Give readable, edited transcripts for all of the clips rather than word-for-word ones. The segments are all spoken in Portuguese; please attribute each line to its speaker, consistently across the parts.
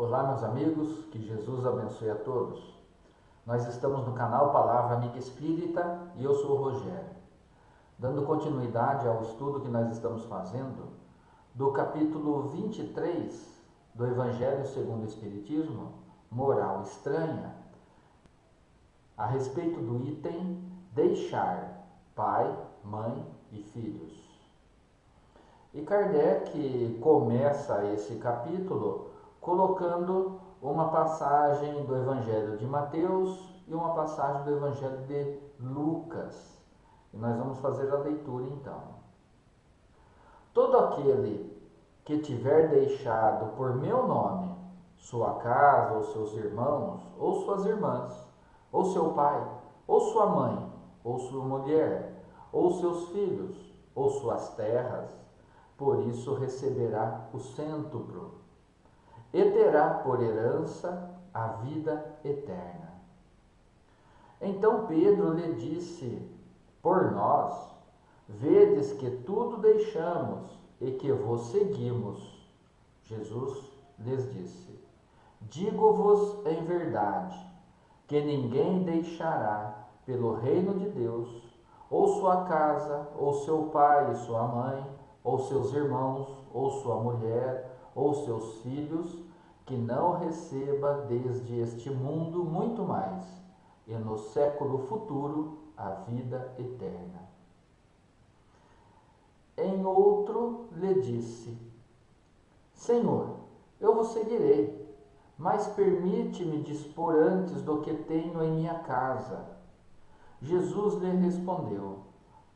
Speaker 1: Olá, meus amigos, que Jesus abençoe a todos. Nós estamos no canal Palavra Amiga Espírita e eu sou o Rogério, dando continuidade ao estudo que nós estamos fazendo do capítulo 23 do Evangelho segundo o Espiritismo, Moral Estranha, a respeito do item deixar pai, mãe e filhos. E Kardec começa esse capítulo colocando uma passagem do Evangelho de Mateus e uma passagem do Evangelho de Lucas. E nós vamos fazer a leitura então. Todo aquele que tiver deixado por meu nome sua casa, ou seus irmãos, ou suas irmãs, ou seu pai, ou sua mãe, ou sua mulher, ou seus filhos, ou suas terras, por isso receberá o cêntuplo e terá por herança a vida eterna. Então Pedro lhe disse: por nós, vedes que tudo deixamos e que vos seguimos. Jesus lhes disse: digo-vos em verdade, que ninguém deixará pelo reino de Deus, ou sua casa, ou seu pai e sua mãe, ou seus irmãos, ou sua mulher, ou seus filhos, que não receba desde este mundo muito mais, e no século futuro a vida eterna. Em outro lhe disse: Senhor, eu vos seguirei, mas permite-me dispor antes do que tenho em minha casa. Jesus lhe respondeu: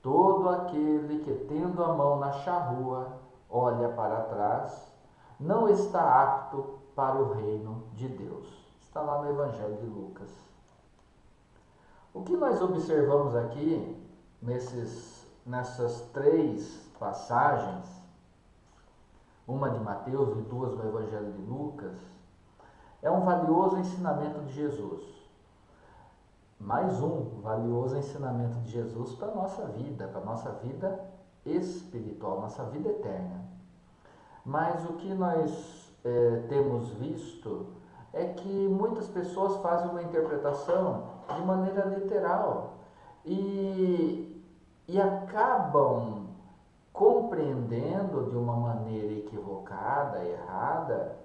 Speaker 1: todo aquele que, tendo a mão na charrua, olha para trás, não está apto para o reino de Deus. Está lá no Evangelho de Lucas. O que nós observamos aqui, nessas três passagens, uma de Mateus e duas no Evangelho de Lucas, é um valioso ensinamento de Jesus. Mais um valioso ensinamento de Jesus para a nossa vida espiritual, nossa vida eterna. Mas o que nós temos visto é que muitas pessoas fazem uma interpretação de maneira literal e acabam compreendendo de uma maneira equivocada, errada,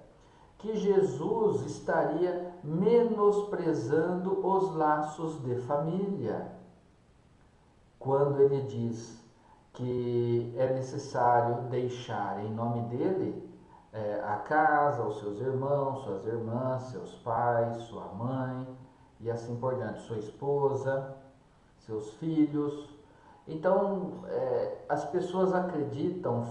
Speaker 1: que Jesus estaria menosprezando os laços de família, quando ele diz que é necessário deixar em nome dele a casa, os seus irmãos, suas irmãs, seus pais, sua mãe e assim por diante, sua esposa, seus filhos. Então, as pessoas acreditam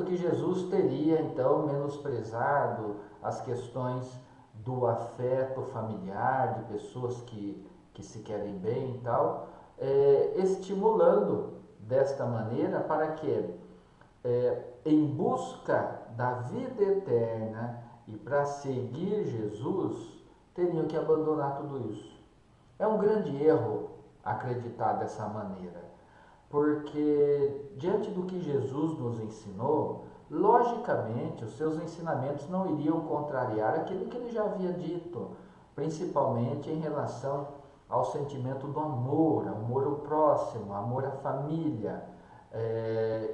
Speaker 1: que Jesus teria então menosprezado as questões do afeto familiar, de pessoas que se querem bem e tal, estimulando desta maneira para que, em busca da vida eterna e para seguir Jesus, teriam que abandonar tudo isso. É um grande erro acreditar dessa maneira, porque diante do que Jesus nos ensinou, logicamente os seus ensinamentos não iriam contrariar aquilo que ele já havia dito, principalmente em relação ao sentimento do amor ao próximo, amor à família.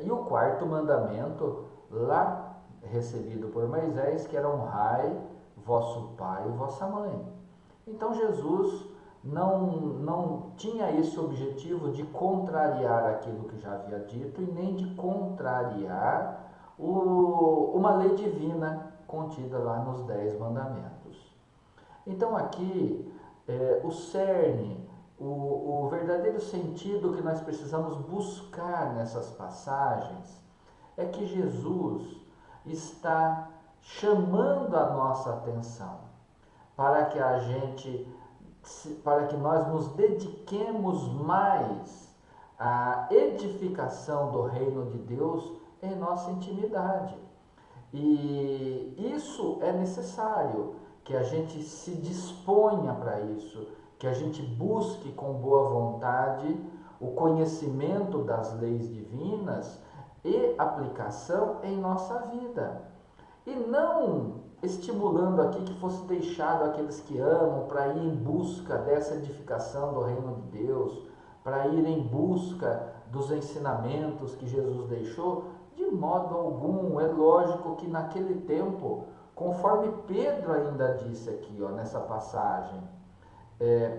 Speaker 1: E o quarto mandamento, lá recebido por Moisés, que era honrai vosso pai e vossa mãe. Então Jesus não tinha esse objetivo de contrariar aquilo que já havia dito e nem de contrariar uma lei divina contida lá nos 10 mandamentos. Então aqui o cerne, o verdadeiro sentido que nós precisamos buscar nessas passagens é que Jesus está chamando a nossa atenção para que nós nos dediquemos mais à edificação do reino de Deus em nossa intimidade. E isso é necessário, que a gente se disponha para isso, que a gente busque com boa vontade o conhecimento das leis divinas e aplicação em nossa vida. e não estimulando aqui que fosse deixado aqueles que amam para ir em busca dessa edificação do reino de Deus, para ir em busca dos ensinamentos que Jesus deixou. De modo algum. É lógico que naquele tempo, conforme Pedro ainda disse aqui, nessa passagem,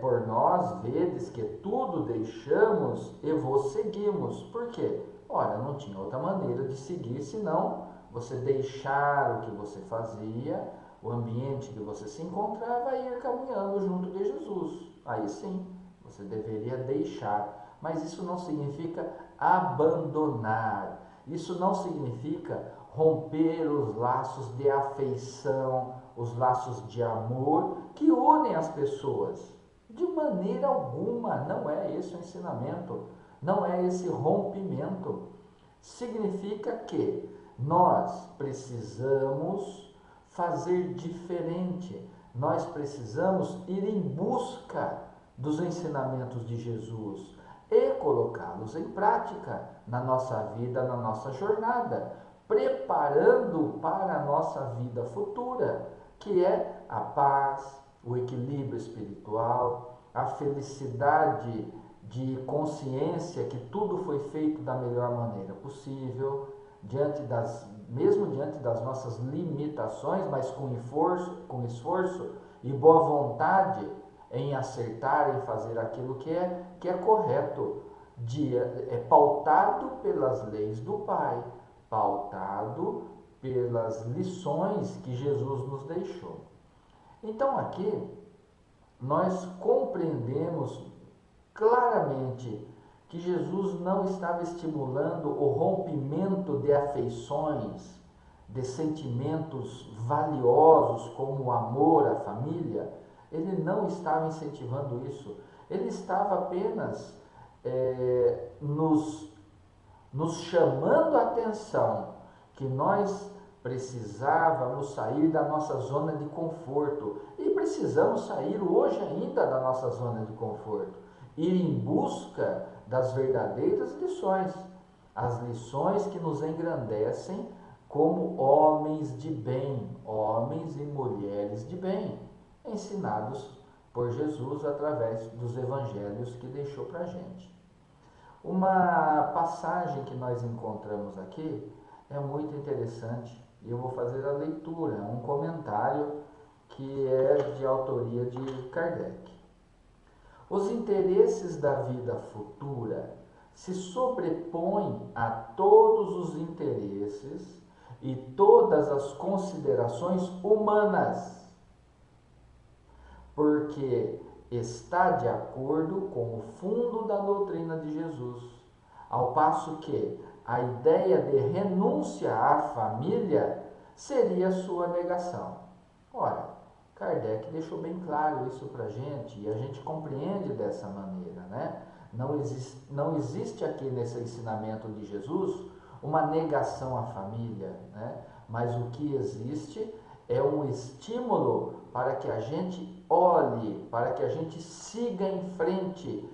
Speaker 1: por nós vedes que tudo deixamos e vos seguimos. Por quê? Ora, não tinha outra maneira de seguir senão você deixar o que você fazia, o ambiente que você se encontrava, e ir caminhando junto de Jesus. Aí sim, você deveria deixar. Mas isso não significa abandonar. Isso não significa romper os laços de afeição, os laços de amor que unem as pessoas. De maneira alguma, não é esse o ensinamento, não é esse rompimento. Significa que nós precisamos fazer diferente, nós precisamos ir em busca dos ensinamentos de Jesus e colocá-los em prática na nossa vida, na nossa jornada, preparando para a nossa vida futura, que é a paz, o equilíbrio espiritual, a felicidade de consciência que tudo foi feito da melhor maneira possível, mesmo diante das nossas limitações, mas com esforço e boa vontade em acertar, em fazer aquilo que é correto, pautado pelas leis do Pai, pautado pelas lições que Jesus nos deixou. Então aqui nós compreendemos claramente que Jesus não estava estimulando o rompimento de afeições, de sentimentos valiosos como o amor, a família. Ele não estava incentivando isso. Ele estava apenas nos chamando a atenção que nós precisávamos sair da nossa zona de conforto. E precisamos sair hoje ainda da nossa zona de conforto. Ir em busca das verdadeiras lições. As lições que nos engrandecem como homens de bem, homens e mulheres de bem, ensinados por Jesus através dos evangelhos que deixou para a gente. Uma passagem que nós encontramos aqui é muito interessante e eu vou fazer a leitura, um comentário que é de autoria de Kardec. Os interesses da vida futura se sobrepõem a todos os interesses e todas as considerações humanas, porque está de acordo com o fundo da doutrina de Jesus, ao passo que a ideia de renúncia à família seria sua negação. Ora, Kardec deixou bem claro isso para a gente e a gente compreende dessa maneira, né? Não existe aqui nesse ensinamento de Jesus uma negação à família, né? Mas o que existe é um estímulo para que a gente olhe, para que a gente siga em frente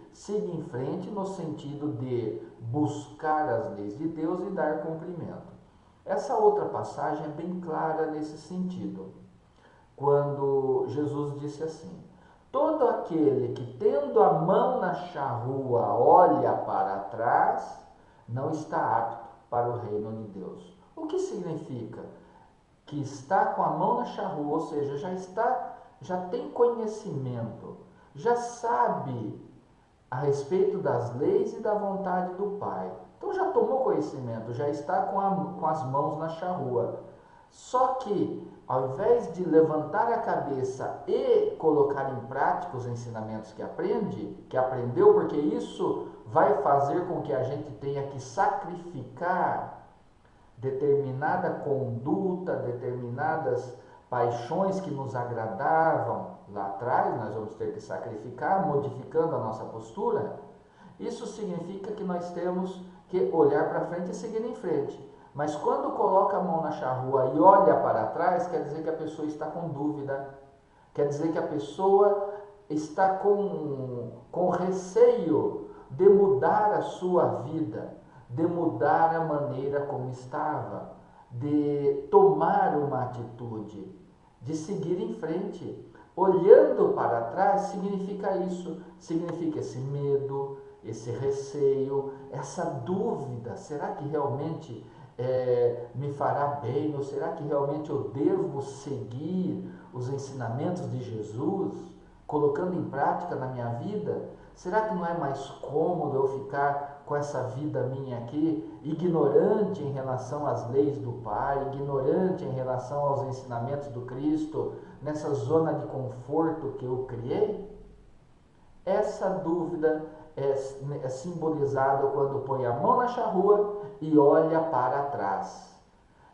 Speaker 1: no sentido de buscar as leis de Deus e dar cumprimento. Essa outra passagem é bem clara nesse sentido, quando Jesus disse assim: todo aquele que tendo a mão na charrua olha para trás, não está apto para o reino de Deus. O que significa? Que está com a mão na charrua, ou seja, já tem conhecimento, já sabe a respeito das leis e da vontade do Pai. Então já tomou conhecimento, já está com as mãos na charrua. Só que, ao invés de levantar a cabeça e colocar em prática os ensinamentos que aprendeu, porque isso vai fazer com que a gente tenha que sacrificar determinada conduta, determinadas paixões que nos agradavam lá atrás, nós vamos ter que sacrificar, modificando a nossa postura. Isso significa que nós temos que olhar para frente e seguir em frente. Mas quando coloca a mão na charrua e olha para trás, quer dizer que a pessoa está com dúvida, quer dizer que a pessoa está com receio de mudar a sua vida, de mudar a maneira como estava. de tomar uma atitude, de seguir em frente. Olhando para trás significa isso, significa esse medo, esse receio, essa dúvida: será que realmente me fará bem? Ou será que realmente eu devo seguir os ensinamentos de Jesus, colocando em prática na minha vida? Será que não é mais cômodo eu ficar com essa vida minha aqui, ignorante em relação às leis do Pai, ignorante em relação aos ensinamentos do Cristo, nessa zona de conforto que eu criei? Essa dúvida é simbolizada quando põe a mão na charrua e olha para trás.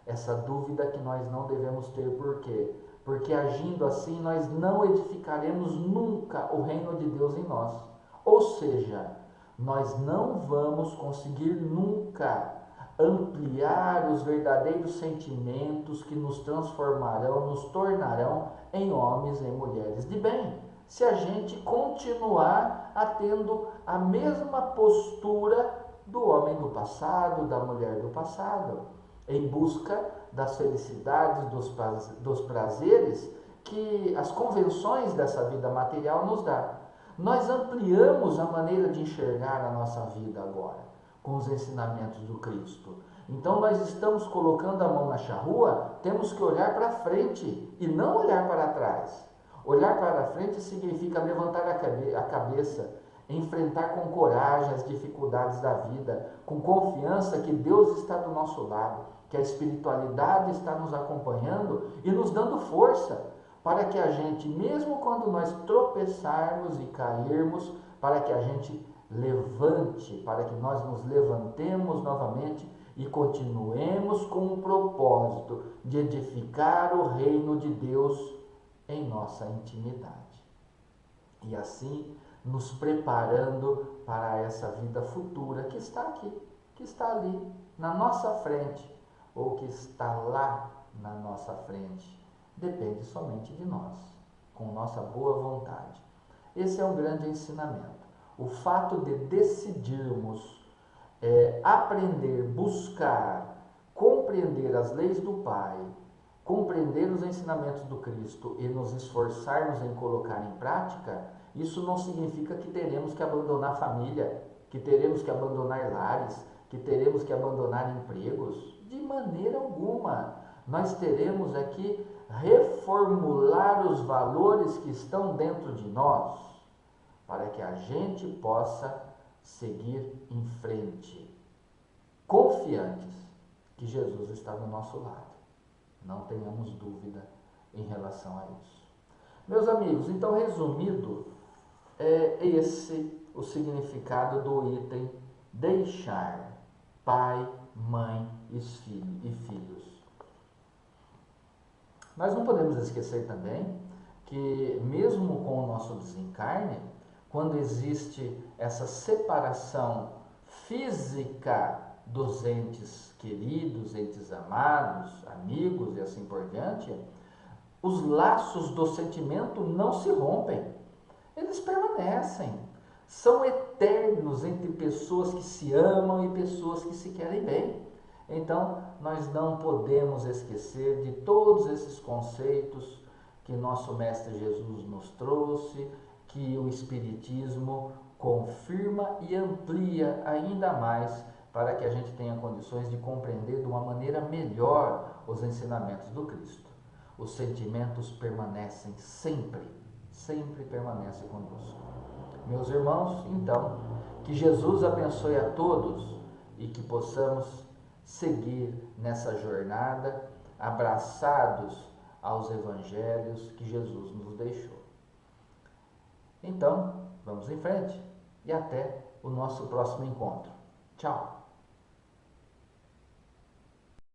Speaker 1: Essa dúvida que nós não devemos ter. Por quê? Porque agindo assim nós não edificaremos nunca o reino de Deus em nós. Ou seja, nós não vamos conseguir nunca ampliar os verdadeiros sentimentos que nos transformarão, nos tornarão em homens e mulheres de bem, se a gente continuar tendo a mesma postura do homem do passado, da mulher do passado, em busca das felicidades, dos prazeres que as convenções dessa vida material nos dá. Nós ampliamos a maneira de enxergar a nossa vida agora, com os ensinamentos do Cristo. Então nós estamos colocando a mão na charrua, temos que olhar para frente e não olhar para trás. Olhar para frente significa levantar a cabeça, enfrentar com coragem as dificuldades da vida, com confiança que Deus está do nosso lado, que a espiritualidade está nos acompanhando e nos dando força, para que a gente, mesmo quando nós tropeçarmos e cairmos, para que a gente levante, para que nós nos levantemos novamente e continuemos com o propósito de edificar o reino de Deus em nossa intimidade. E assim nos preparando para essa vida futura que está aqui, que está ali na nossa frente, ou que está lá na nossa frente. Depende somente de nós, com nossa boa vontade. Esse é um grande ensinamento. O fato de decidirmos aprender, buscar, compreender as leis do Pai, compreender os ensinamentos do Cristo e nos esforçarmos em colocar em prática, isso não significa que teremos que abandonar a família, que teremos que abandonar lares, que teremos que abandonar empregos. De maneira alguma. Nós teremos aqui reformular os valores que estão dentro de nós, para que a gente possa seguir em frente, confiantes que Jesus está do nosso lado. Não tenhamos dúvida em relação a isso. Meus amigos, então, resumido, é esse o significado do item deixar pai, mãe e filhos. Nós não podemos esquecer também que, mesmo com o nosso desencarne, quando existe essa separação física dos entes queridos, entes amados, amigos e assim por diante, os laços do sentimento não se rompem, eles permanecem, são eternos entre pessoas que se amam e pessoas que se querem bem. Então, nós não podemos esquecer de todos esses conceitos que nosso Mestre Jesus nos trouxe, que o Espiritismo confirma e amplia ainda mais para que a gente tenha condições de compreender de uma maneira melhor os ensinamentos do Cristo. Os sentimentos permanecem sempre, sempre permanecem conosco. Meus irmãos, então, que Jesus abençoe a todos e que possamos seguir nessa jornada, abraçados aos evangelhos que Jesus nos deixou. Então, vamos em frente e até o nosso próximo encontro. Tchau!